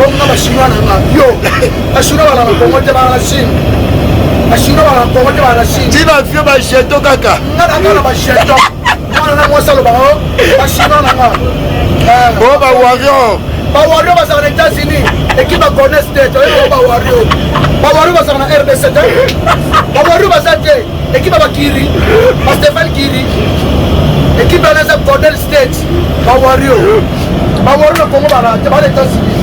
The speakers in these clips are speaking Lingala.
on a chinois yo a chinois la Congo de la Chine a chinois la Congo de la Chine tu vas faire ma cheto kaka na ba cheto na mo salo ba a chinois na oh ba wario ba sa na États-Unis équipe à Golden State ba wario ba sa na RBC ba wario ba sa équipe à Kiri ba Stéphane Kiri équipe à Golden State ba wario na Congo ba les États-Unis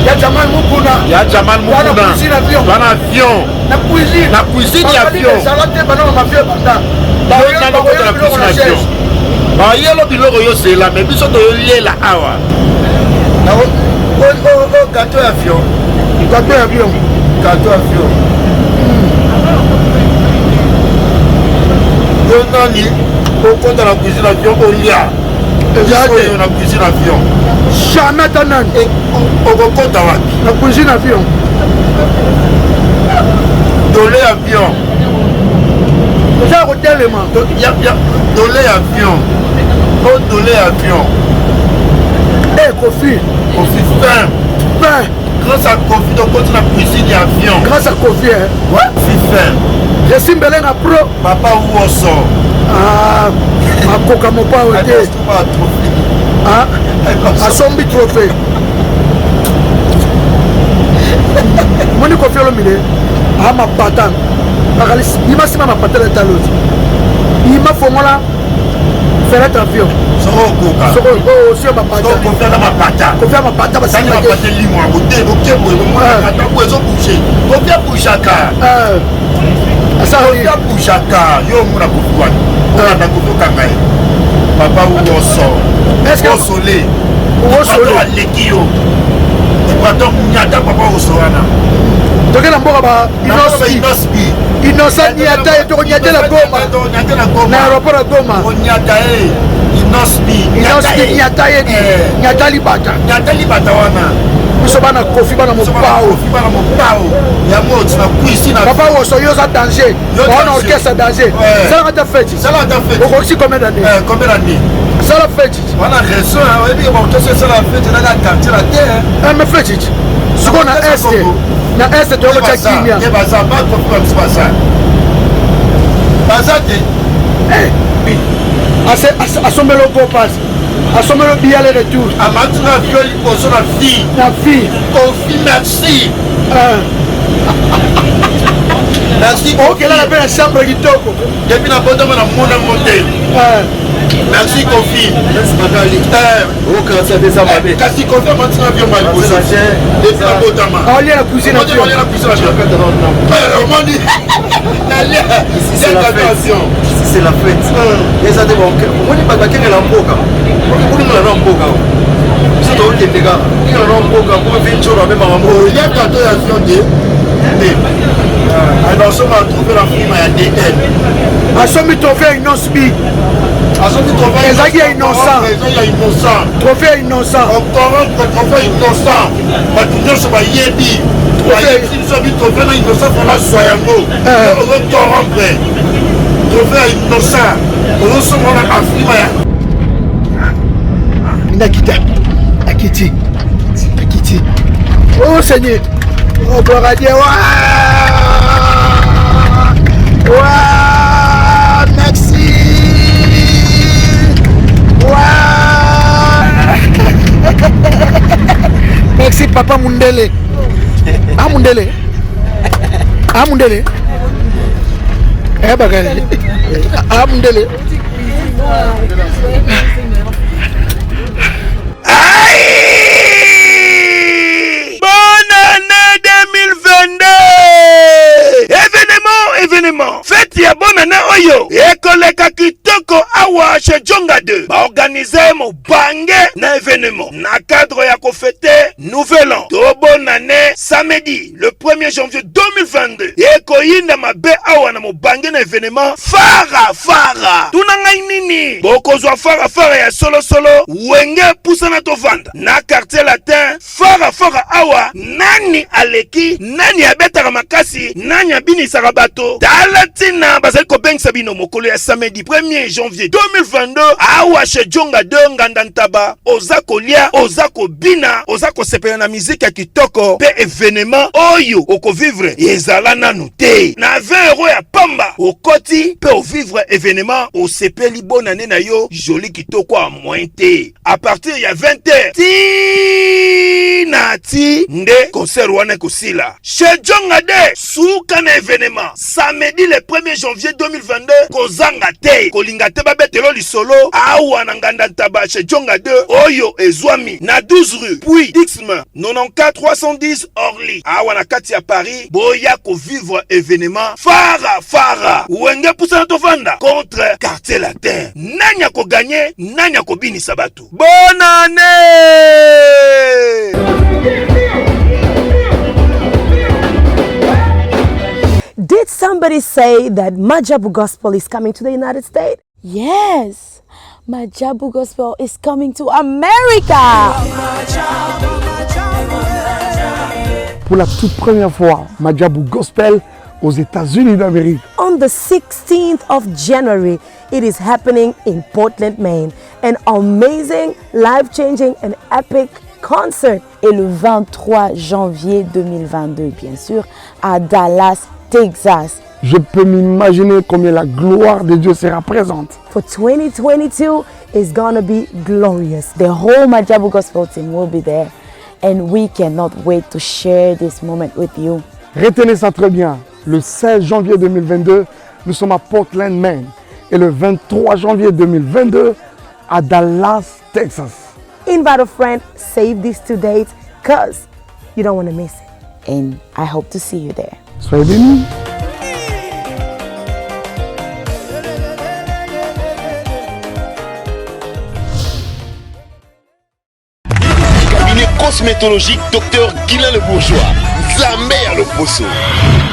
ya Jamal Mukuna bana avion na cuisine ya avion salate bana mafia banda ba yo ba yelo biloko yo c'est la mais biso to yela awa na o gâteau avion yo nani au compte de la cuisine avion au lia na cuisine avion jamais tanan au compte la cuisine avion dolé avion déjà hôtel man dolé avion au dolé avion Kofi fin grâce à Kofi donc continue la cuisine avion grâce à Kofi ouais fin je suis Belenga pro papa où on sort makoka mopa ote asombi trophée moni Kofi olomile mapata ima sima mapata la talozi ima fongola fenêtre avion soko mapata kofia mapata basani mapata limwa bote bokemo mapata ko ezo boucher kofia bouchaka kofia bouchaka yo muna kofwani ona kotoka ngai papa où sort est-ce que au soleil aleki yo equateur nyata papa au soana tokela mboka ba innocent nyata etoko nyata la Goma na aéroport ya Goma nyata inospi nyata libata wana biso bana Kofi bana mopao ya moti na cuisine papa woso yo za danger on orchestre danger ça va ta fête okosi combien d'années ça la fête wana raison ebi orchestre ça la fête na quartier la terre mais fête siko na est to ko chakimia e baza ba ko kwa msibasa bazate asomelo go pass asomelo bien le retour amatuna violi poso na fille Kofi merci merci ok là la belle chambre kitoko depuis na boto na mona motel merci Kofi merci Magali aucun ça des amabe kasi Kofi matina viol mal poso depuis na boto ma on la cuisine ici c'est la fête et ça devant on dit pas que la mboka on dit la mboka c'est tout le dégât il la mboka pour faire chose avec maman il y a quand il y a avion de alors ça va trouver la firme à DL asomi trophée innocent asomi trophée innocent trophée innocent encore trophée innocent ba tout ça va yebi trophée innocent pour la soyango on torompe trophée innocent on se voit à Afrique Akiti oh Seigneur oh gloire à Dieu merci merci papa Mundele Mundele bagale Mundele bonne année 2022 événement fête ya bonne année oyo ekoleka kitoko awa chez Jonga 2 organiser mobange na événement na cadre ya kofete nouvel an to bonne année samedi le 1er janvier 2022 ekoyinda mabe awa na mobange na événement fara tuna ngai nini bokozwa fara ya solo wenge pusana to vanda na quartier latin fara awa nani aleki nani abetaka makasi nani abinisaka bato tala tina bazali kobengisa bino mokolo ya samedi 1er janvier 2022 awa chez Djonga 2 nganda ntaba oza kolia oza kobina oza kosepela na miziki ya kitoko pe evenement oyo okovivre ezala nanu te na 20 € ya pamba okoti pe ovivre événement osepeli bonane na yo joli kitoko a moins te à partir ya 20h ti nde concert wana kosila chez Djonga 2 suka na événement samedi le 1er janvier 2022 kozanga te kolinga te babetelo lisolo awa na nganda ntaba chez Djonga 2 oyo ezwami na 12 rue puis Dixme 94 310 Orly awa na kati ya Paris boya ko vivre événement fara wenge pusana tovanda contre quartier latin nanya ko gagner nanya ko binisa batu bonne année. Did somebody say that Majabu Gospel is coming to the United States? Yes, Majabu Gospel is coming to America. Pour la toute première fois, Majabu Gospel aux États-Unis d'Amérique. On the 16th of January, it is happening in Portland, Maine. An amazing, life-changing and epic concert. Et le 23 janvier 2022, bien sûr, à Dallas, Texas. Je peux m'imaginer combien la gloire de Dieu sera présente. For 2022, it's gonna be glorious. The whole Majabu Gospel team will be there. And we cannot wait to share this moment with you. Retenez ça très bien. Le 16 janvier 2022, nous sommes à Portland, Maine. Et le 23 janvier 2022, à Dallas, Texas. Invite a friend, save these two dates, because you don't want to miss it. And I hope to see you there. Soyez bénis. Cabinet cosmétologique Dr Guilain le Bourgeois. Nzambe ya loposo.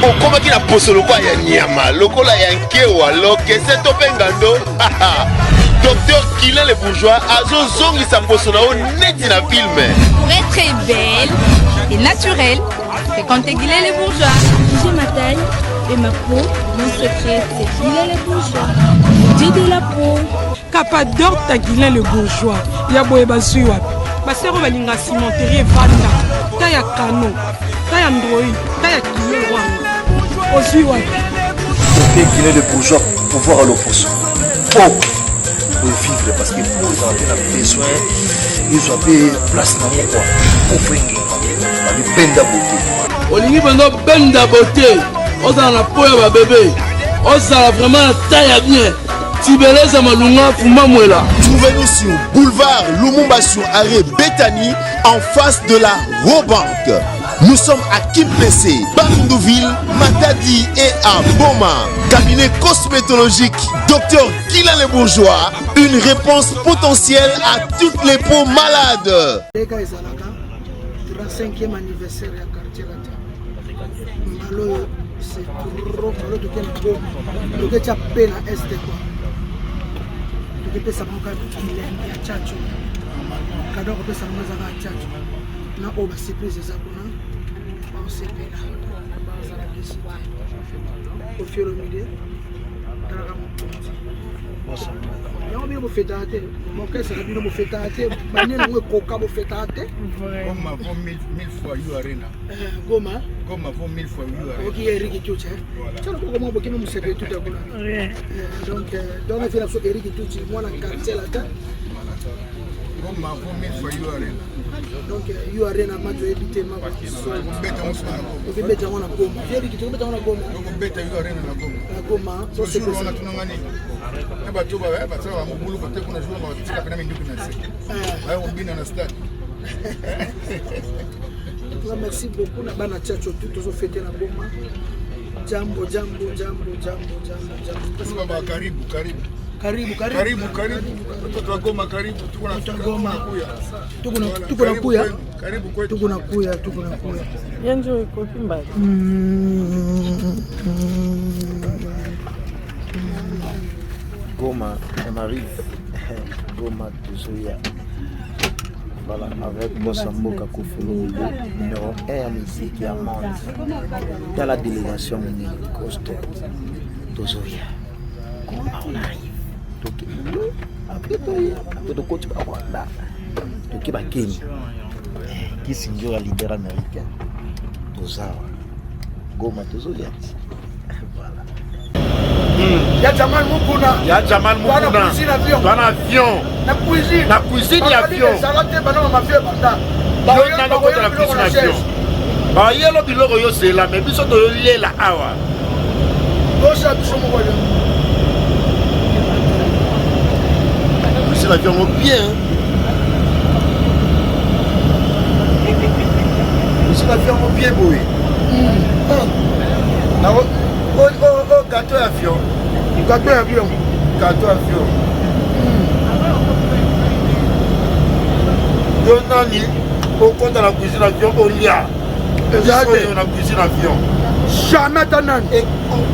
Okomaki na poso lokwa ya nyama, lokola ya nkewa, lokese to pengando. Dr Guilain le Bourgeois azozongisa poso na o neti na filme. Pour être belle et naturelle, fréquentez Guilain le Bourgeois. J'ai ma taille et ma peau. Mon secret, c'est Guilain le Bourgeois. J'ai de la peau. Capador ta Guilain le Bourgeois. Ya boye bazui wapi. Basero balinga cimenterie vanda. Ta ya kano. Ta ya ndroi. Ta ya kilo wanga. Ozui wapi. Dr Guilain le Bourgeois pour voir à l'opposo. Oh, pour vivre parce que pour avoir besoin, ils ont des places dans mon coin. Pour faire une benda beauté. Olingi benda benda beauté. Oza na poya ba bébé. Oza vraiment la taille bien. Tibeleza malunga fuma mwela. Trouvez-nous sur boulevard Lumumba sur arrêt Bethany en face de la Robank. Nous sommes à Kimpese, Bandundu-Ville, Matadi et à Boma. Cabinet cosmétologique Dr Guilain le Bourgeois. Une réponse potentielle à toutes les peaux malades. 35e anniversaire ya quartier latin. Malo c'est trop malo to ken go. To get up pena este quoi. To get pesa moka ya chacho. Kado ko pesa moza ga chacho. Na oba surprise za kuna. Ba se pena. Ba za la kisi. Au fur et à mesure. Tara mo. Yo bi mo fetate. Mo kesa na bi mo fetate. Banene mo koka mo fetate. Goma vaut 1000 fois you arena. Goma vaut 1000 fois you arena. Ok, Eric Tucci. Tu vois comment on peut me servir tout à l'heure. Donc, dans la ville de Eric Tucci, moi dans le quartier là. Goma vaut 1000 fois you arena. Donc, you arena ma tu habiter ma. Ok, bête on a Goma. Eric Tucci bête on a Goma. Donc bête you arena na Goma. Goma, so c'est ça. Tunangani. Eba tu ba eba tu ba mubulu kote kuna jouer ba tika pena minduki na se. Ayo mbina na stade. Merci beaucoup na bana chacho tout aux fêter na Goma. Jambo. Baba karibu. Watoto wa Goma karibu. Tuko na Goma kuya. Tuko na kuya. Yanjo iko kimba. Goma, on arrive. Goma, toujours. Voilà, avec Bossamboka Koufouloulou, numéro 1 à musique et à monde. Dans la délégation menée Costo, Tozoya. Comment on arrive? Après, tu coach à Rwanda. Tu vas Kenya. Qui signe un leader américain? Tozawa. Goma Tozoya. Voilà. Ya Jamal Mukuna. Ya Jamal Mukuna. Dans l'avion. Na cuisine avion. Salate bana mafia banda. Yo na loko de la cuisine avion. Ba yelo biloko yo c'est la mais biso to yo lela awa. Bosa biso mo boyo. Cuisine avion bien. Cuisine avion bien boy. Na Gâteau avion. Gâteau avion. Gâteau avion. Donani, au compte de la cuisine avion, au lia. Exactement. La cuisine avion. Jamais tanan. Et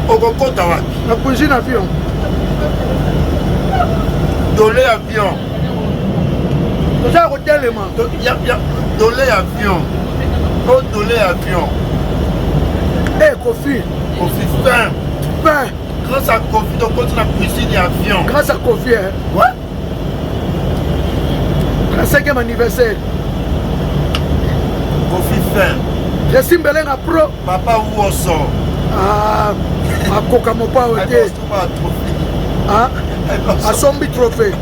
au compte à la cuisine avion. Dolé avion. Vous avez hôtel les mains. Dolé avion. Oh, dolé avion. Eh, Kofi. Kofi fin. Fin. Grâce à Kofi, donc continue la cuisine et avion. Grâce à Kofi, hein. Ouais. Le 5e anniversaire. Kofi fin. Je suis Mbelen à pro. Papa Ouosso. Ah, à Kokamopa au thé. Ah, à Sombi Trophée.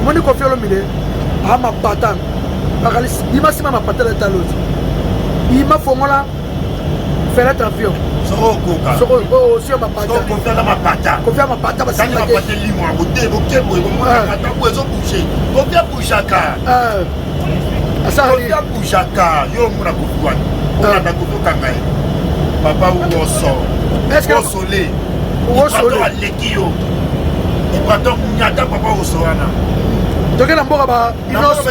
Mon Kofi Olomide. Ah, ma patane. Il m'a ma patane à l'autre. Il m'a fait moi là. Faire l'avion. Soro Koka. Soro aussi ma patane. Soro Kofi à ma patane. Kofi à ma patane. Quand il m'a pas de limon, au thé, au thé, au thé, bouché. Kofi à Bouchaka. Kofi à Bouchaka. Yo, mon Kofi. On a Kofi Kangaï. Papa Ouosso. Est-ce que vous soleil? Il prend à l'équio. Il prend Nyata Papa Ouossoana. Donc il a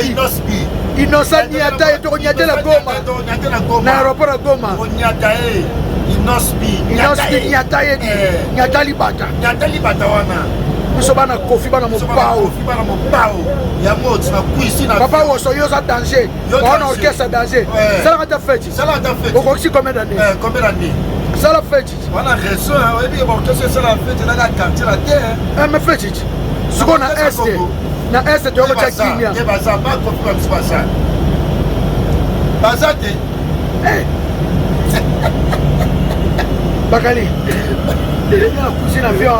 Inospi. Innocent Nyata et Nyata la Goma. Na aéroport à Goma. Nyata et Inospi. Inospi Nyata et Nyata Libata. Nyata Libata wana. Nous sommes à Kofi bana mo pao. Kofi bana mo pao. Ya mo tina kuisi na. Papa Ouosso yo sa danger. On orchestre danger. Ça la ta fête. Ça la ta fête. Au Roxy combien d'années? Combien d'années? Ça la fête. On a raison, on dit bon que c'est ça la fête dans la quartier la terre. Mais fête. Ce qu'on a est na est de Rocha Kimia. Et bah ça pas comme ça. Bazate. Bakali. La cuisine avion.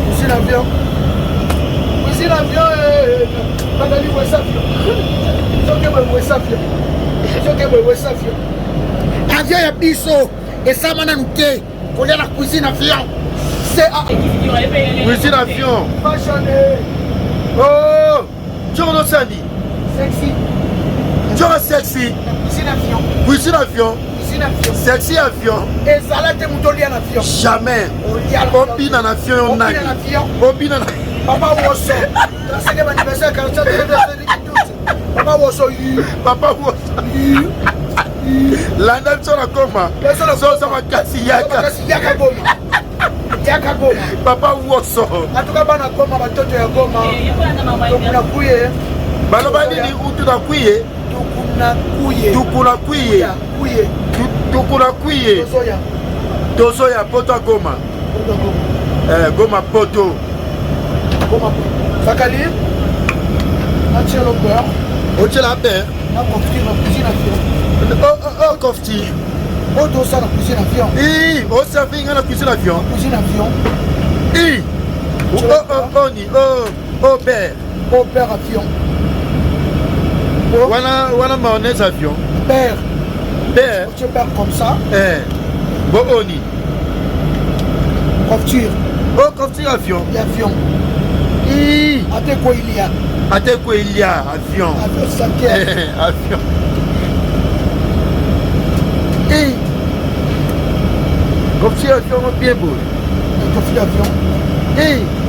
Cuisine avion. Cuisine avion. Bakali Wesafio. Soke Wesafio. Soke Wesafio. Avion ya biso. Et ça mana nuke. Kolia la cuisine avion. C'est cuisine avion. Fashionné. Oh. Jono Sandi. Sexy. Jono sexy. Cuisine avion. Cuisine avion. Avion. Sexy avion. Et ça là, t'es moutoli en avion. Jamais. Obine en avion, on a. Obine en avion. Papa Ouosso. C'est le 5e anniversaire, 47 de Papa Ouosso. Papa Ouosso. La nation sur la coma. Ça va casser Yaka. Yaka Goma. Yaka Goma. Papa Ouosso. En tout cas, bana Goma, batoto ya Goma. Tukuna kuye. Balobani ni utu na kuye. Tukuna kuye. Tukuna kuye. Kuye. Tukuna kuye. Tozoya. Tozoya poto Goma. Goma poto. Goma poto. Bakali. Nature le beurre. Oche la beurre. Na confit na cuisine avion. Oh confit. Oh dosa na cuisine avion. Oh serving na cuisine avion. Cuisine avion. Oh ni oh beurre. Oh beurre avion. Voilà mayonnaise avion. Beurre. Beurre. Tu beurre comme ça. Bon oni. Confiture. Oh confiture avion. Avion. Ate quoi il y a? Ate quoi il y a avion. Avion ça avion. Confiture avion bien beau. Confiture avion.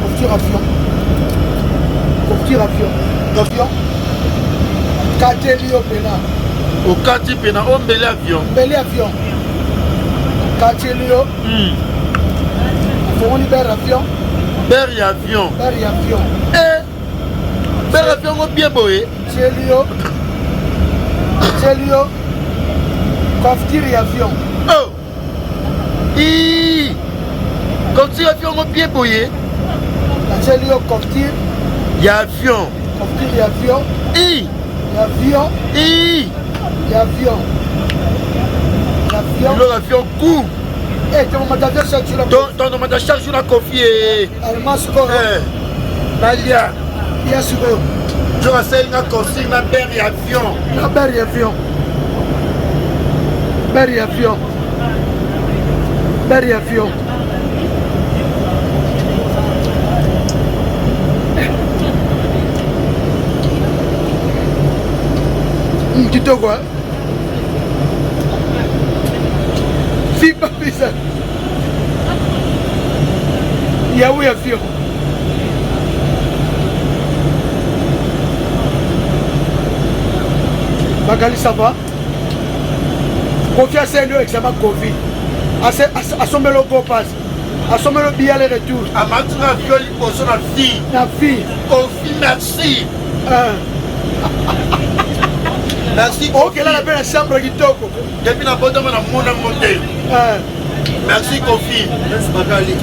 Confiture avion. Confiture avion. Avion. Quartier Lio Pena. Au quartier Pena, on bel avion. Bel avion. Quartier Lio. On libère avion. Père et avion. Père et avion. Père et avion, bien boé. Chelio. Coftir et avion. Oh. Coftir et avion, bien boé. Chelio, coftir. Il y a avion. Coftir et avion. L'avion. L'avion. L'avion court. Ton nom de charge sur la confiée. Allemand, Nalia. Bien sûr. Je renseigne la consigne à Père et avion. La Père et avion. Père et avion. Père et avion. Kitoko, hein? Si pas ça. Yahweh avion. Magali, ça va? Confiance à nous, examen Covid. Assommez le go pass. Assommez le billet aller retour. Amatou la viole, il pose la fille. La fille. Kofi, merci. Merci. Ok, là, la belle chambre qui toque. Depuis la bonne dame, on a monté. Merci, Kofi. Merci, Magali.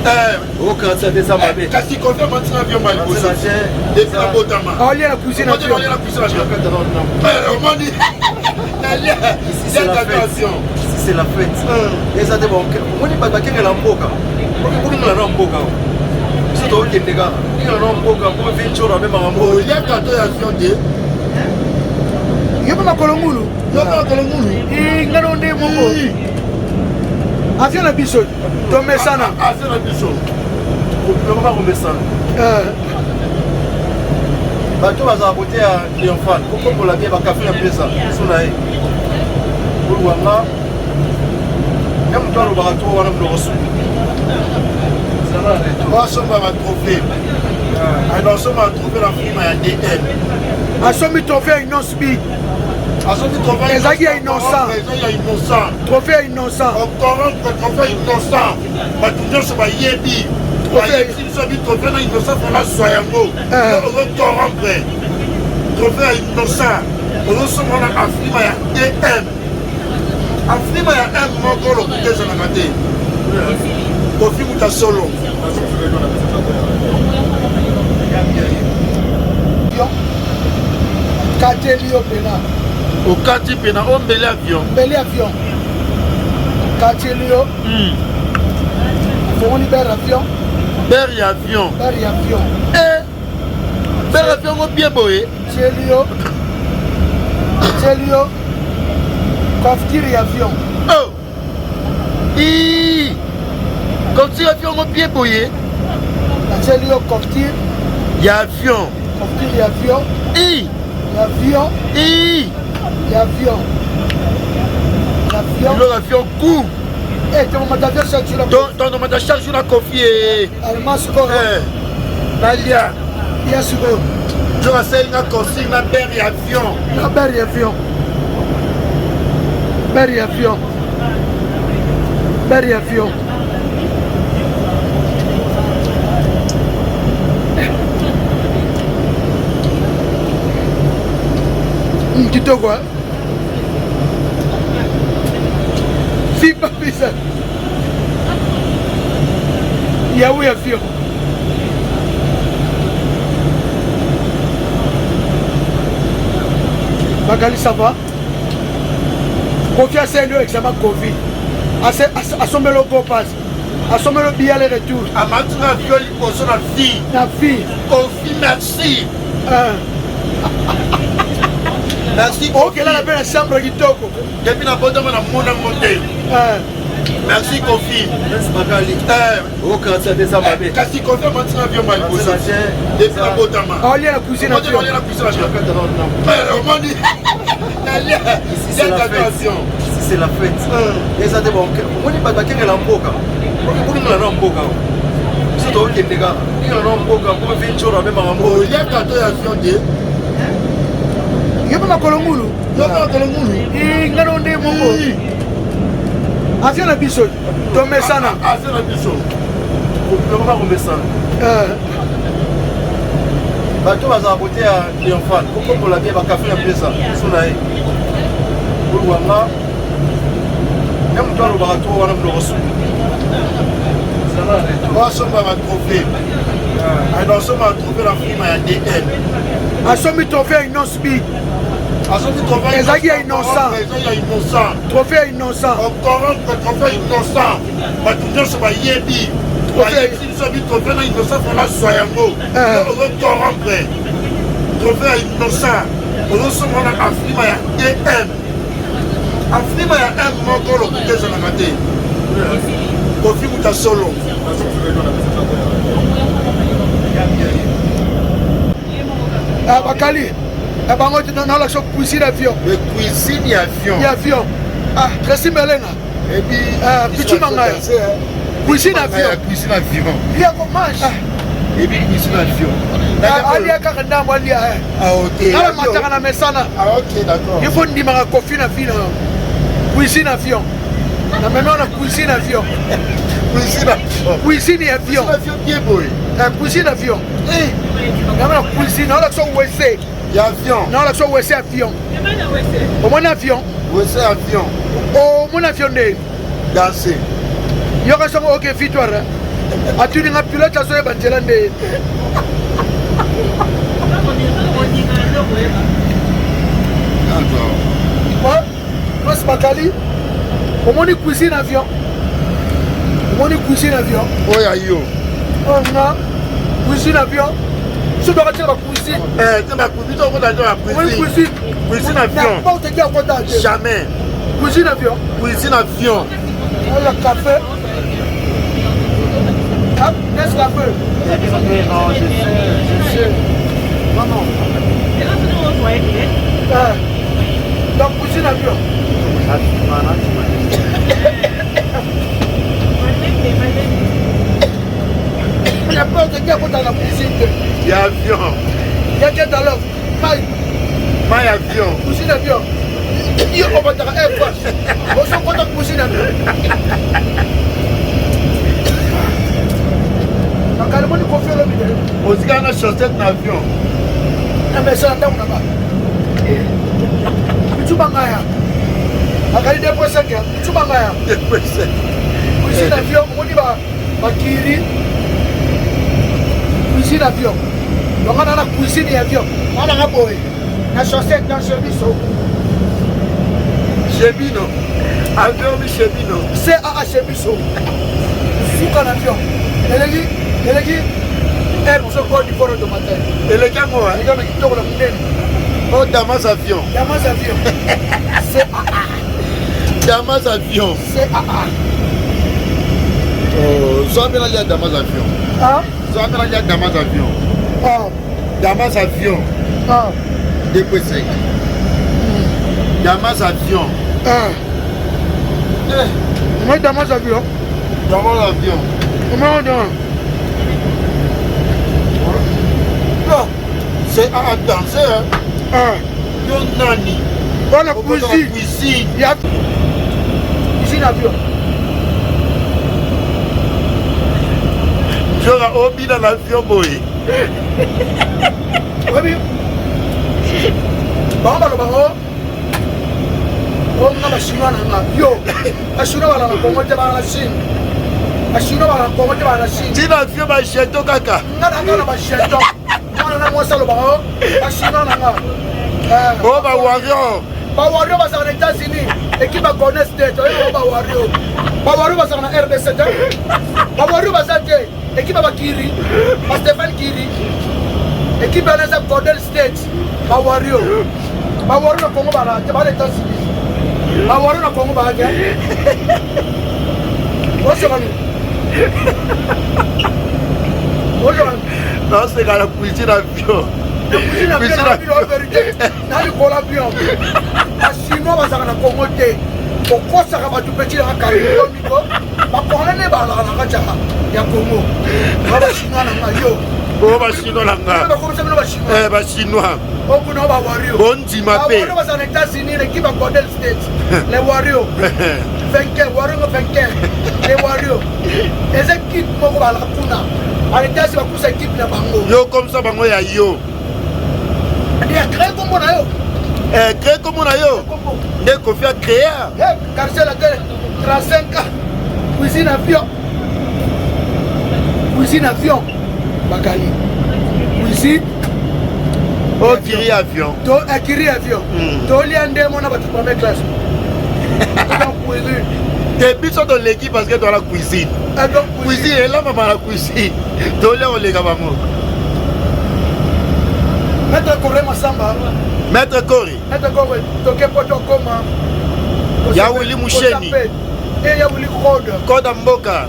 Oh, quand ça fait ça, ma belle. Kasi Kofi, on a avion mal posé. Depuis la bonne dame. On lit la cuisine. On lit la cuisine. On dit. Ici, c'est la fête. Ici, c'est la fête. Et ça, c'est bon. On dit pas que la mboka. On dit la mboka. C'est toi qui es gars. Il y a la mboka. Pour faire une chose, même à mboka. Il y a 14 avions de. Yaba makolomulu. Yaba makolomulu. Ngano nde mongo. Avion na biso. Tomé sana. Avion na biso. On va remettre ça. Bato baza côté à Triomphal. Pourquoi on l'a bien ba café un peu ça. Sonae. Pour wanga. Yam tolo ba to wana mlo reçu. Ça va aller. On va sommer un trophée. Alors sommer un trophée la firme à DN. Assomi trophée innocent. Assomi trophée innocent. Trophée innocent. Encore un trophée innocent. Bah tout le monde se va yebi. Trophée innocent pour la soyango. On va corrompre. Trophée innocent. On va sommer la firme à DN. Afrima ya un mokolo kuteza na mate. Kofi muta solo. Katelio pena. Au kati pena on bel avion. Bel avion. Katelio. Faut libérer avion. Ber avion. Ber avion. Ber avion mo bien boé. Chelio. Coftir et avion. Oh. Coftir avion mo bien boé. Chelio coftir. Y avion. Coftir et avion. L'avion. L'avion. L'avion. L'avion court. Ton nom de charge sur la confiée. Ton nom de charge sur la confiée. Allemand, score. Nalia. Bien sûr. Je renseigne la consigne à Père et avion. La Père et avion. Père et avion. Père et avion. Kitoko, hein? Si pas ça. Yahweh avion. Magali, ça va? Confiance à nous, examen Covid. Assommez le go pass. Assommez le billet aller retour. Amatou la viole, il pose la fille. La fille. Kofi, merci. Merci. Ok, là, la belle chambre qui toque. Depuis la bonne dame, on a monté. Merci, Kofi. Merci, Magali. Oh, quand ça fait ça, ma belle. Kasi Kofi, on a avion mal posé. Depuis la bonne dame. On lit la cuisine. On lit la cuisine. On dit. Ici, c'est la fête. Ici, c'est la fête. Et ça, c'est bon. On dit pas que la mboka. On dit la mboka. C'est toi qui es gars. Il y a la mboka. Pour faire une chose, même à mboka. Il y a 14 avions de. Yaba makolomulu. Yaba makolomulu. Ngano nde mongo. Avion na biso. Tomé sana. Avion na biso. On va remettre ça. bato bazala kote ya triomphal kokombola bie bakafe ya pesa so na ye oluwanga ya moto alobaka to wana biloko suku asomba batrofe asomba batrofe na filima ya dn asombi trophée ya innocent bi ezalaki ya innocent trophée ya innocent trophée ya innocent bato nyonso bayebi biso bi trophée na innocent fona zwa yango ozocorrompre trophée ya innocent ozosomona afrima ya dm afrima ya m moko lokuta ezalaka te kofi muta solo bakali bango nalakisa cuisine avion cuisine ya avion ya avion resi melenga pichumangaya cuisine avion lia komage ebi cuisine avion alia kaka ndambo alia ala mataka na mesana il faut ndimaka kofi na vina cuisine avion na meme wana cuisine avion cuisine avion cuisine avion namana cuisine naolakisa wese ya avion naolakisa wese avion omoni avion wese avion omoni avion nde danse yoka songo oke victoire atuninga pilote azoyeba nzela nde place bakali omoni cuisine avion omoni cuisine avion oya yo nga cuisine avion so dokatia bacuisine cuisine avion oteki akota te jamais cuisine avion oya café Nescafé non je sais non donc cuisine avion il y a pas de gars dans la cuisine il y a avion il y a quelqu'un dans l'eau maille avion cuisine avion il y a pas de air force on s'en compte cuisine avion kalmoni kofi lo bide ozika na chaussette na avion na mesa nda unaba bichuba ngaya akali depo sanga bichuba ngaya cuisine avion moni bakiri cuisine avion donc on a la cuisine avion on a la boy na chaussette dans chebiso avion mi chebino c'est à chebiso suka na avion eleki air so ko di foro de matin eleki ngo il y a qui toko la mundeni oh Damas avion c'est Damas avion c'est so bien aller à Damas avion so bien aller à Damas avion Damas avion depuis 5 Damas avion moi Damas avion comment on c'est à danser yo nani on a cuisine il y a cuisine avion jora obi dans l'avion boy obi bango on a la chinois na yo la chinois bala Congo te bala Chine la chinois bala Congo te bala Chine tina avion ba cheto kaka ngana ba cheto na moi ça le baro la chinois na oh ba warrior bazala na États-Unis équipe ba Golden State oyo ba warrior bazala na RDC ba warrior bazala te équipe ba Kiri ba Stéphane Kiri équipe na Golden State ba warrior na Congo ba te ba les États-Unis ba warrior na Congo ba ga non c'est quand la cuisine avion nali kola bien basino bazaka na Congo te okosaka bato peti na kalimiko bakonga ne balaka na katiaka ya Congo basino nanga yo basino nanga basinois okuna bawario bondima pe bazaka na États-Unis l'équipe ya Golden State les Warriors vainqueur les Warriors les équipes moko balaka kuna Aletasi bakusa équipe na bango. Yo comme ça bango ya yo. Il a créé comme on a yo. Créé comme on a yo. Dès qu'on fait créer. Quartier la télé 35 ans. Cuisine avion. Cuisine avion. Bakali. Cuisine. Oh, Kiri avion. Kiri avion. Toli ande mona batu première classe. Cuisine. Depuis ça dans l'équipe parce que dans la cuisine. Cuisine et là maman la cuisine. Toli on les gars bango. Maître Coré Massamba. Maître Coré. Maître Coré. Toke poto koma. Ya Willy Moucheni. Et ya Willy Code. Code Mboka.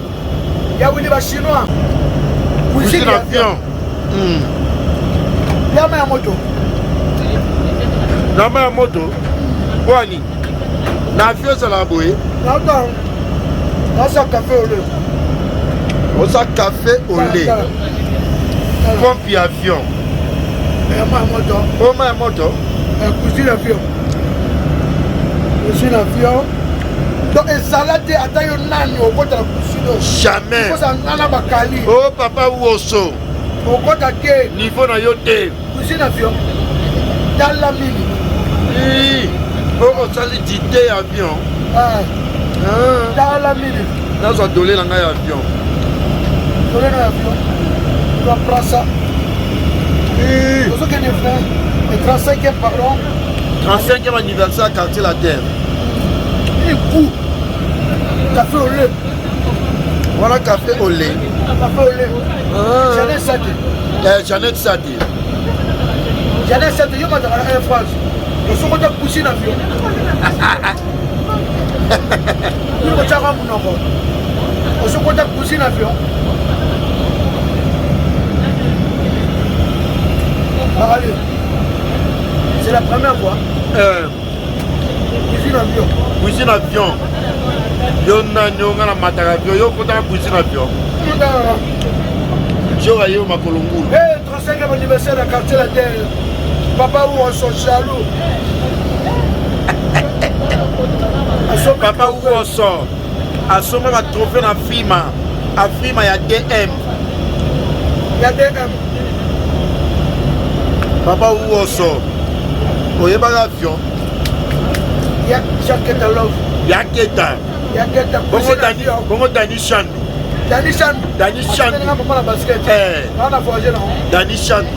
Ya Willy ba chinois. Cuisine avion. Yama ya moto. Nama ya moto. Kwani. Na avion ça la boye. Attends. Ça café au lait. On ça café au lait. Pompe avion. Yama ya moto. Oh ma moto. Cuisine avion. Cuisine avion. Donc ezalate ata yo nani okota la cuisine. Jamais. Kosa nana bakali. Oh papa Woso. Okota ke niveau na yo te. Cuisine avion. Dans la mine. Oh sali dité avion. Dans la mine. Dans ça dolé na ngai avion. Dolé na avion. Tu vas prendre ça. Ozo ke ne frère. Le 35e pardon. 35e anniversaire à Quartier La Terre. Et coup. Café au lait. Voilà café au lait. Café au lait. Jeannette Sade. Jeannette Sade. Jeannette Sade, yo m'a dans la phrase. On se retrouve pousser l'avion. Nous le tchara mon enfant. On se retrouve pousser l'avion. Allez. C'est la première fois. Cuisine avion. Cuisine avion. Yo na nyonga na mataka avion. Yo kota cuisine avion. Joa yo makolongulu. 35e anniversaire de Quartier La Terre. Papa où on sont jaloux. Papa où on sort. A soma va trophée na Frima. A Frima ya DM. Il y a DM. Papa où on sort. Oye ba avion. Il y a Jacques Love. Ya Keta. Il y a Keta. Bongo Dani Chandu. Dani Chandu. Dani Chandu. On a voyagé là. Dani Chandu.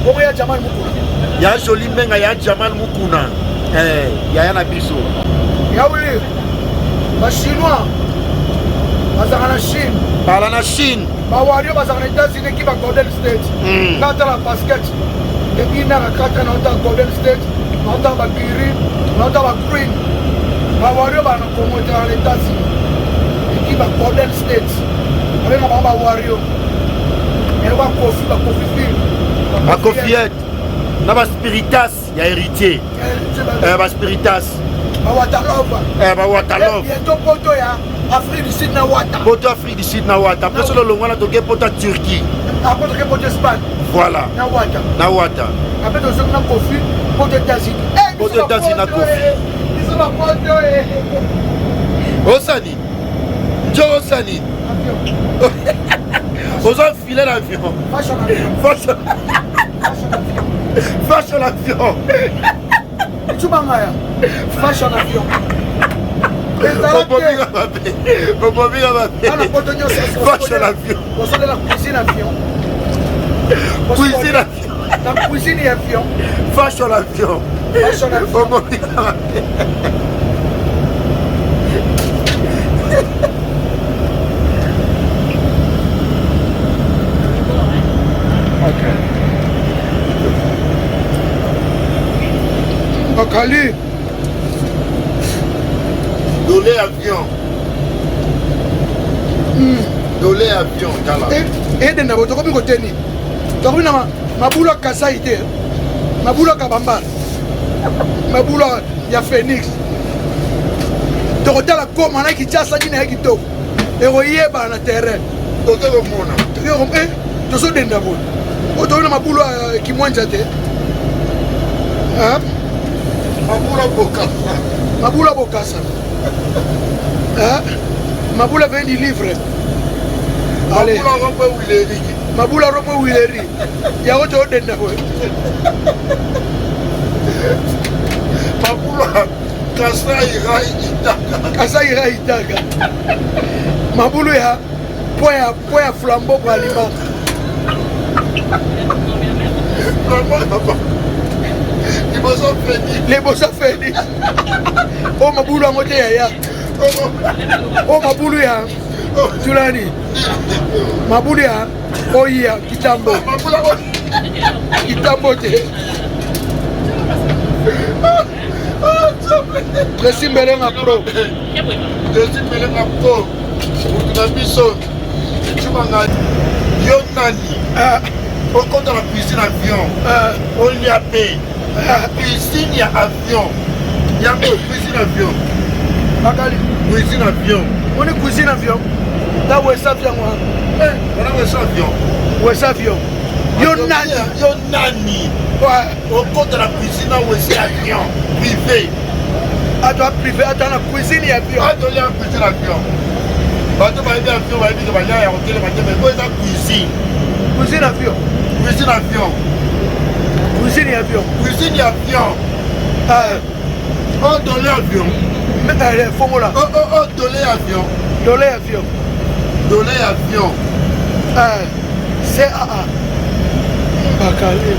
Bongo ya Jamal Mukuna. Ya joli menga ya Jamal Mukuna. Ya na biso. Ya oui. Ba chinois. Bazaka na Chine. Bala na Chine. Ba wario bazaka na États-Unis qui va Golden State. Quand la basket. Et puis na kaka na Golden State. Na ba Kiri. Na ba Green. Ba wario ba na Congo dans les États-Unis. Et qui va Golden State. Avec na ba wario. Et va Kofi ba Kofi. Ba Kofiette. Na ba Spiritas ya héritier. Ba Spiritas. Ba Watalova. Ba Watalova. Bientôt poto ya Afrique du Sud na Wata. Poto Afrique du Sud na Wata. Après ça le longwana toke poto Turquie. Après toke poto Espagne. Voilà. Na Wata. Na Wata. Après to na Kofi poto États-Unis. Poto États-Unis na Kofi. Ils sont la poto. Osani. Joe Osani. Osa filer l'avion. Fashion. Fashion l'avion. Tubangaya. Fashion avion. Fashion avion. Vous avez la cuisine avion. Cuisine avion. La cuisine avion. Fashion avion. Fashion avion. Bakali. Dolé avion. Dolé avion. Et denda boto komi koteni. Tokomi na mabula Kasai te. Mabula Kabamba. Mabula ya Phoenix. Tokotala koma na kichasa ngine ya kitoko. Eroyeba na terrain. Tokelo mona. Tokelo toso denda boto. Oto na mabula kimwanja te. Mabula Bokassa. Mabula Bokassa. Mabula vend du livre. Allez. Mabula rompe ou les Mabula romo wileri. Ya wote odenda we. Mabula Kasai Raitaka. Mabulu ya poya flambeau pour alimenter. Les bossa feni. Oh mabulu amote ya. Oh mabulu ya. Tulani. Mabulu ya. Oh ya kitambo. Kitambo te. Tracy Mbelenga Pro. Tracy Mbelenga Pro. Na biso. Chumanga. Yo nani. Au compte de la cuisine avion. On y a payé. Cuisine y a avion. Il y a cuisine avion. Magali. Cuisine avion. On est cuisine avion. Là où est-ce avion? On a où est-ce avion? Où est-ce avion? Yo nani. Yo nani. Au compte de la cuisine où est-ce avion. Privé. Attends, privé, attends, la cuisine y a avion. Attends, il y a cuisine avion. Bateau va aider avion, va aider le à hôtel, mais quoi est la cuisine? Cuisine avion. Cuisine avion. Cuisine et avion. Cuisine et avion. On donne avion. Formula. On donne avion. Donne avion. Donne avion. CAA. Bakali.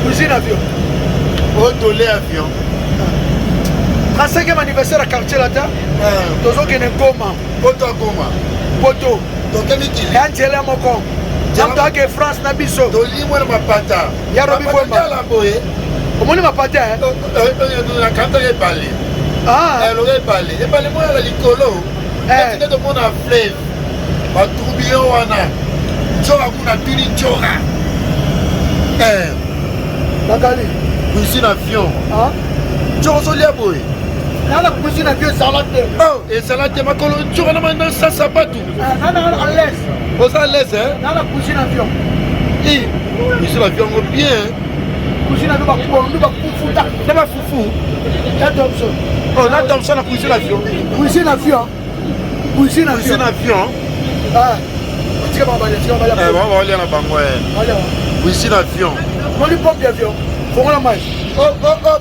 Cuisine avion. On donne avion. 35e anniversaire à quartier là-dedans. Tozo kene Goma. Poto Goma. Poto. Donc quel Angela Moko. Jamta ke France na biso. Doli mwana mapata. Ya robi bomba. La boye. Omoni mapata hein. Na kanta ye balé. Le balé. E balé moi la likolo. Tu de mon fleuve. Ba tourbillon wana. Chora kuna tuni chora. Bakali. Cuisine avion. Chora soli aboye. La cuisine avion salade. Oh, et salade makolo chora na maintenant ça sapatu. À l'aise. Vous à l'aise hein? Dans la cuisine avion. Cuisine avion bien. Cuisine avion nous va fufuta. C'est pas foufou. La Thompson. Oh, la Thompson la cuisine avion. Cuisine avion. Cuisine avion. Cuisine avion. Tu vas aller, tu vas aller. On va aller là bas moi. Cuisine avion. On dit pompe avion. Faut la marche. Oh,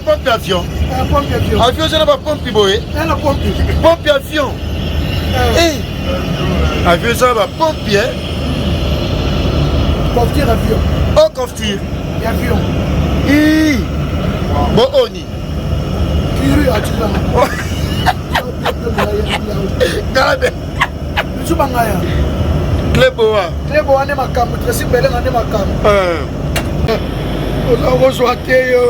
pompe avion. Pompe avion. Avion c'est pas pompe boy. La pompe. Pompe avion. Avion ça va pompier. Coffre avion. Oh coffre. Avion. Bon oni. Kiri atila. Gabe. Tu bangaya. Kleboa ne makambo, Tracy Mbelenga ne makambo. On reçoit yo.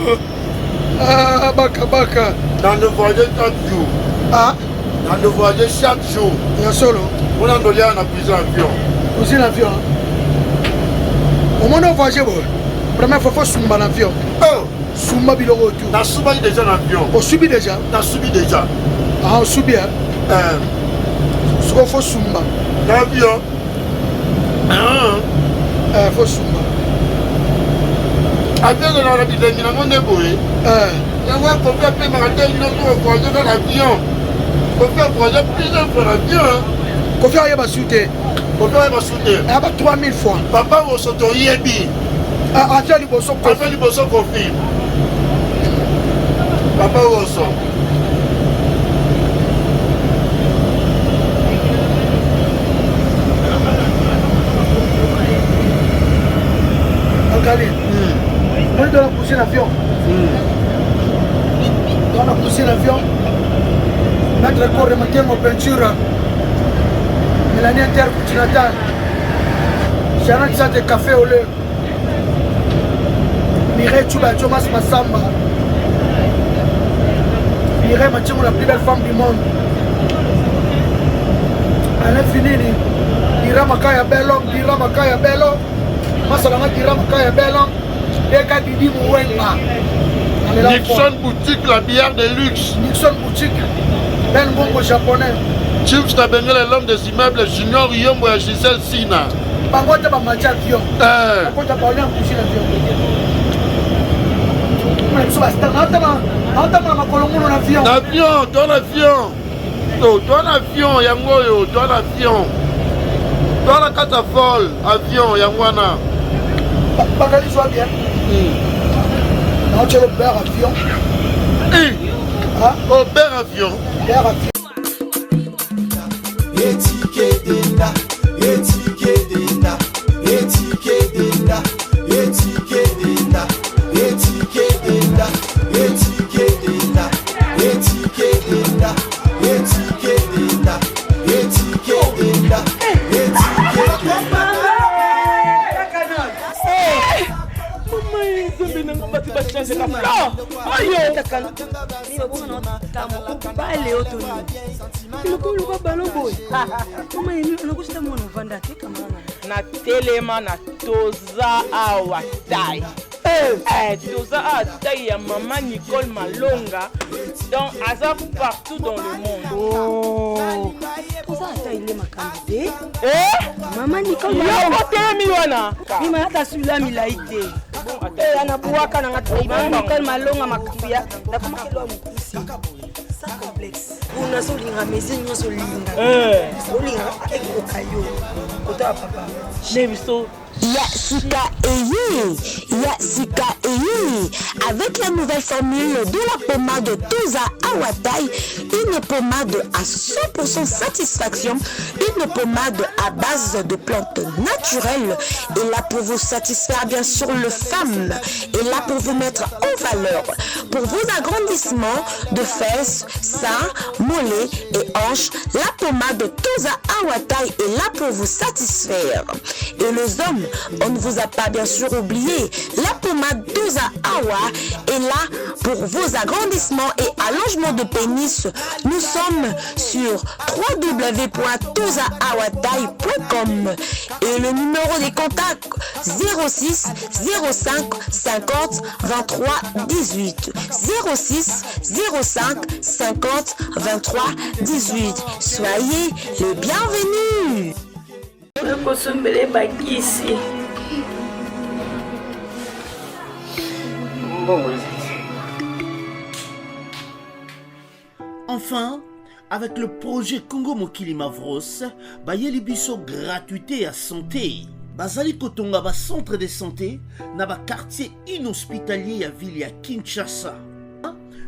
Baka. Dans le voyage chaque jour. Dans le voyage chaque jour. Ya solo. On a donné un cuisine avion. Cuisine avion. Au moment où on voyage, première fois, il faut sumba l'avion. Oh! Sumba biloko tout. On a subi déjà l'avion. On subit déjà? On a subi déjà. On subit, hein? Ce qu'il faut sumba. L'avion. Il faut sumba. Avion, on a dit que on est beau. Il y a un peu de matin, il y a un voyage dans l'avion. On fait un voyage plusieurs fois l'avion. Qu'on fait rien à sauter. On fait rien à sauter. Il y a 3000 fois. Papa, on saute au Yebi. Affaire du bosso confirme. Affaire du bosso confirme. Papa, on saute. Regardez. On est dans la poussée d'avion. Dans la poussée d'avion. Mettre le corps de matin en peinture. Mélanie intercontinentale. J'ai un sac de café au lait. Mireille Tchouba, Thomas Massamba. Mireille Mathieu, la plus belle femme du monde. Elle est finie. Dira Makaya Bello, Dira Makaya Bello. Masalama Dira Makaya Bello. Eka Didi Mouenga. Nixon Boutique, la bière de luxe. Nixon Boutique. Ben Bongo japonais. Chips Tabengele, l'homme des immeubles, Junior Yombo et Gisèle Sina. Bangote ba match avion. Bangote ba rien coucher l'avion. L'avion, dans l'avion. moto to na avion yango oyo to na avion to na kata vol avion yango wana bakali soit bien non tu es le père avion au père avion Etiqueta, etiqueta, etiqueta, etiqueta, etiqueta, etiqueta, etiqueta, etiqueta, etiqueta, na telema na toza awa tai toza awa tai ya mama Nicole Malonga donc aza partout dans le monde. Toza ata ile makambi mama Nicole Malonga telemi wana mima hata sula milaite anabuaka na ngatai mama Nicole Malonga makambi ya ndakoma kelo mkusi sa complexe una solinga mezi nyoso linga solinga ekokayo kota papa nebiso Yasika Eye. Avec la nouvelle formule de la pommade Toza Awatai, une pommade à 100% satisfaction, une pommade à base de plantes naturelles, et là pour vous satisfaire bien sûr le femmes, et là pour vous mettre en valeur, pour vos agrandissements de fesses, seins, mollets et hanches, la pommade Toza Awatai est là pour vous satisfaire. Et les hommes, on ne vous a pas bien sûr oublié, la pommade Toza Awa est là pour vos agrandissements et allongements de pénis. Nous sommes sur www.tozaawatai.com et le numéro des contacts 06 05 50 23 18 06 05 50 23 18. Soyez les bienvenus. Enfin, avec le projet Congo Mokili Mavros, bayeli biso gratuité à santé. Bazali kotonga ba centre de santé na ba quartier inhospitalier ya ville ya Kinshasa.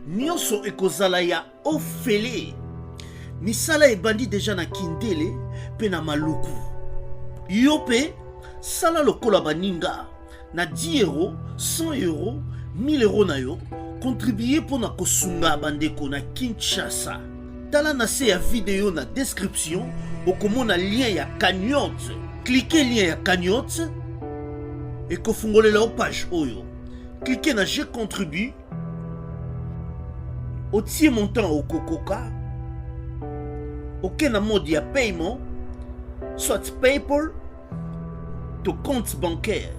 Nyonso ekozala ya ofele. Misala ebandi déjà na Kindele pe na Maluku. Yope sala lokola baninga na 10 euros, 100 euros, 1000 euros na yo. Contribuer pour na kosunga bandeko na Kinshasa. Tala na se ya vidéo na description okomona lien ya cagnotte. Cliquez lien ya cagnotte et kofungolela page oyo. Cliquez na je contribue. Otie montant au kokoka. Aucun mode ya paiement, soit PayPal, to compte bancaire.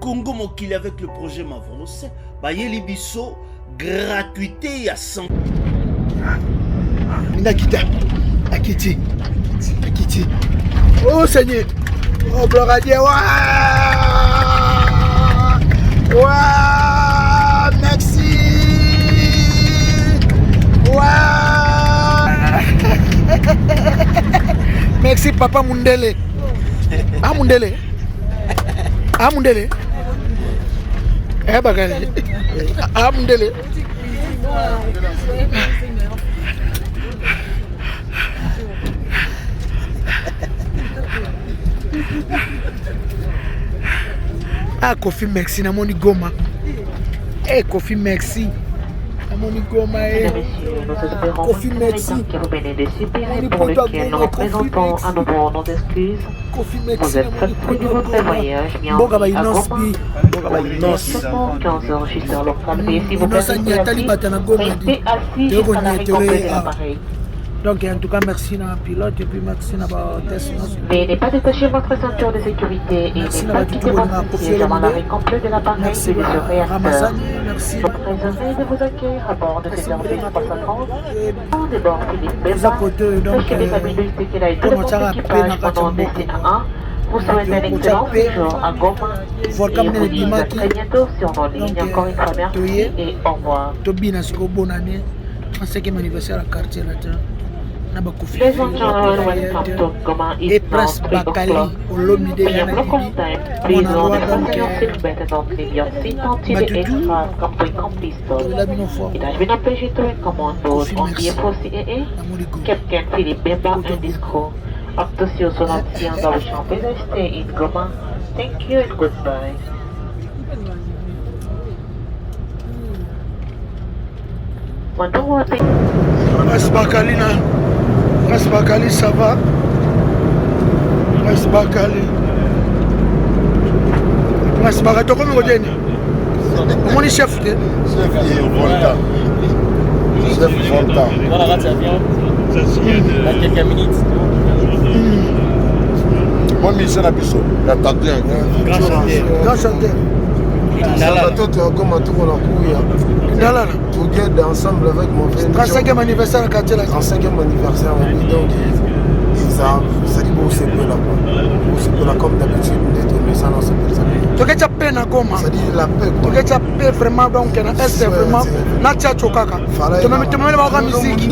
Congo Mokili avec le projet Mavros, bayeli biso gratuité à 100. Nakita, Akiti. Oh Seigneur, oh gloire à Dieu. Waouh, merci. Merci papa Mundele. Ah Mundele. Eh bagale. Ah Mundele. Ah Kofi merci na moni goma. Eh Kofi merci. Nous espérons que vous venez de subir pour lequel nous représentons à nouveau nos excuses. Vous êtes satisfait de votre voyage, bien à Goma. Exactement 15 enregistreurs locaux. Et si vous permettez restez assis jusqu'à l'arrêt complet de l'appareil. Donc en tout cas merci à la pilote et puis merci à la test. Veuillez pas détacher votre ceinture de sécurité et ne pas quitter votre siège avant l'arrêt complet de l'appareil et de ce réacteur. Vous préservez de vous accueillir à bord de cette Airbus 330 en débord Philippe Béma. Sachez les stabilités qu'il a été de votre équipage pendant DC1. Vous souhaitez un excellent séjour à Goma et vous dites à très bientôt sur nos lignes. Encore une fois merci et au revoir. 35e anniversaire à quartier là. Ladies and gentlemen, welcome to Goma Et East Prince North 3 Bakali, o'clock. Olomide We have local time. Please don't accept your seatbelt and leave your seat until the extras come to a complete stop. It has been a pleasure to recommend those on behalf of CAA, Captain Philippe Bemba and his crew. Up to see you soon at the end of the champion. Stay in Goma. Thank you and goodbye. Prince Bakali, ça va? Prince Bakali, tu comme on dit? Mon chef, chef Volta. Chef Volta. Voilà, ça vient. Dans quelques minutes. Moi, Michel Abisso, la tante. Grand chanteur. Together ensemble avec mon frère. 35e anniversaire à quartier là. 35e anniversaire, oui, donc ça dit bon, c'est peu là. C'est peu là comme d'habitude, mais ça non, c'est peu ça. Tu as peine à comment? Ça dit la paix. Tu as paix vraiment donc c'est vraiment na tchacho kaka. Tu m'as la musique.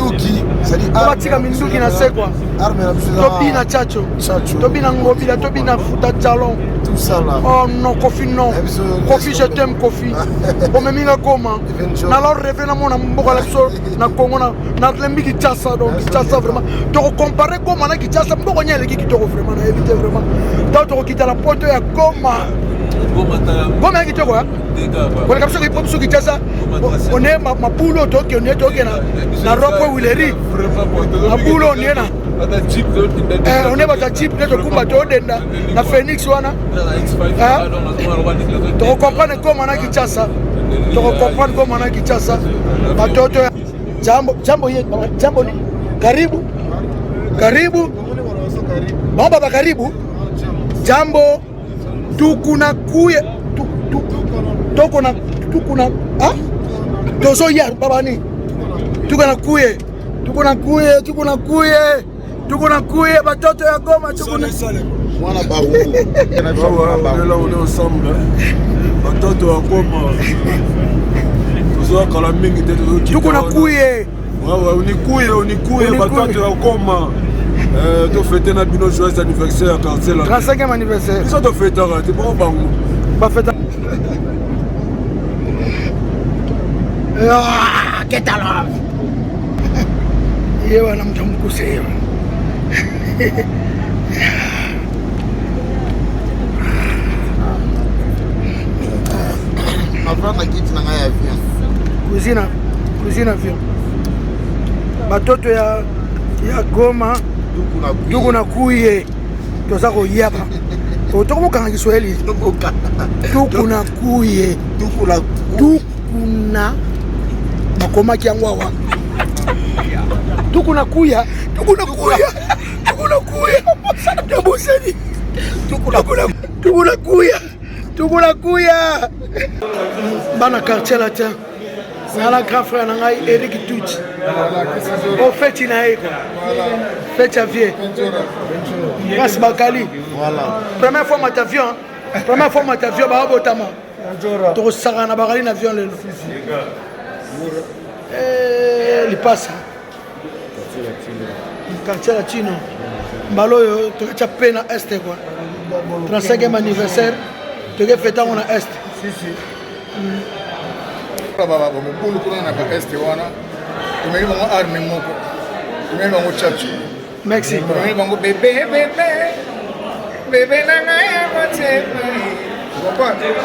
Ça dit ah tika minduki na c'est quoi? Tobi na tchacho. Tobi na ngobila, tobi na futa jalon. Tout ça là. Oh non, Kofi non. Kofi je t'aime Kofi. Bon mais minga comment? Na leur rêve na mona mboka la so na Congo na lembi ki tchasa donc tchasa vraiment. Tu comparer comment na ki tchasa mboko nyele ki to vraiment na éviter vraiment. Donc tu quitter la porte ya Goma. Goma qui te quoi? On est comme ça qui pop sur qui tchasa. On est ma poulo to qui on est to na ropo wileri. Ma poulo on est na. On est bata type de kumba to denda na Phoenix wana. Tu comprends comment na Kinshasa? Tu comprends comment na Kinshasa? Batoto jambo ni karibu baba karibu jambo tukuna kuye tukuna ah tozo ya baba ni tukuna kuye batoto ya Goma tukuna mwana bawu là on est ensemble batoto ya Goma tozo kala mingi te tukuna kuye unikuye batoto ya Goma tu fêter notre bino joyeux anniversaire quartier là 35e anniversaire ça te fêter tu bon bango ba fêter ah quel talent yewa na mtamkuse avant na kiti na ngaya avion cuisine avion batoto ya Goma duku na kuye toza koyaba otokokanga Kiswahili duku na kuye dukuna makomaki yango awa dukuna kuya tabosani dukuna kuya bana quartier là tiens la grand frère nangai Eric Tuch au fait il a quoi fait avion Prince Bakali voilà première fois avion ba botama to sara na Bakali na avion lelo il passe quartier latino mbalo yo to cha pena est quoi 35e anniversaire to ge fêter on a est baba mobulu kuna na ba este wana tumeli bango arme moko tumeli bango chachu merci tumeli bango bebe na ngaya motema